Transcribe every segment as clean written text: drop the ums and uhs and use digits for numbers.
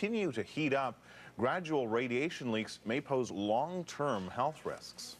continue to heat up, gradual radiation leaks may pose long-term health risks.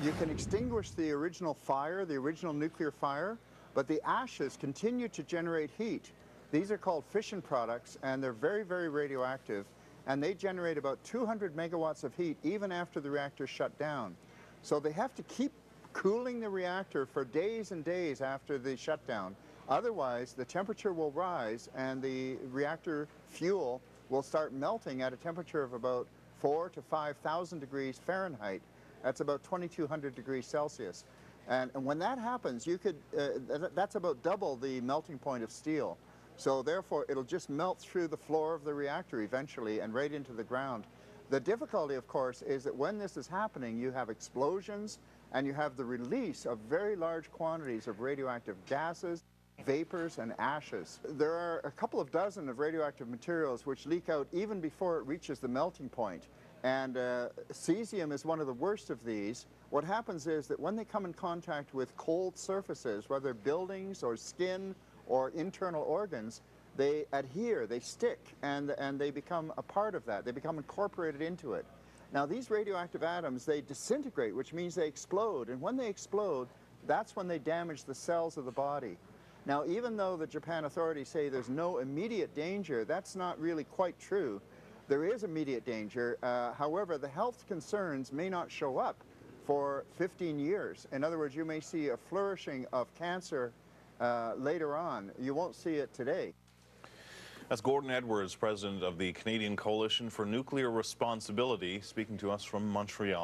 You can extinguish the original fire, the original nuclear fire, but the ashes continue to generate heat. These are called fission products, and they're very, very radioactive, and they generate about 200 megawatts of heat even after the reactor shut down. So they have to keep cooling the reactor for days and days after the shutdown. Otherwise, the temperature will rise and the reactor fuel will start melting at a temperature of about 4,000 to 5,000 degrees Fahrenheit. That's about 2,200 degrees Celsius. And when that happens, you could, that's about double the melting point of steel. So therefore, it'll just melt through the floor of the reactor eventually and right into the ground. The difficulty, of course, is that when this is happening, you have explosions and you have the release of very large quantities of radioactive gases, vapors, and ashes. There are a couple of dozen of radioactive materials which leak out even before it reaches the melting point. And cesium is one of the worst of these. What happens is that when they come in contact with cold surfaces, whether buildings or skin or internal organs, they adhere, they stick, and they become a part of that. They become incorporated into it. Now, these radioactive atoms, they disintegrate, which means they explode. And when they explode, that's when they damage the cells of the body. Now, even though the Japan authorities say there's no immediate danger, that's not really quite true. There is immediate danger. However, the health concerns may not show up for 15 years. In other words, you may see a flourishing of cancer later on. You won't see it today. That's Gordon Edwards, president of the Canadian Coalition for Nuclear Responsibility, speaking to us from Montreal.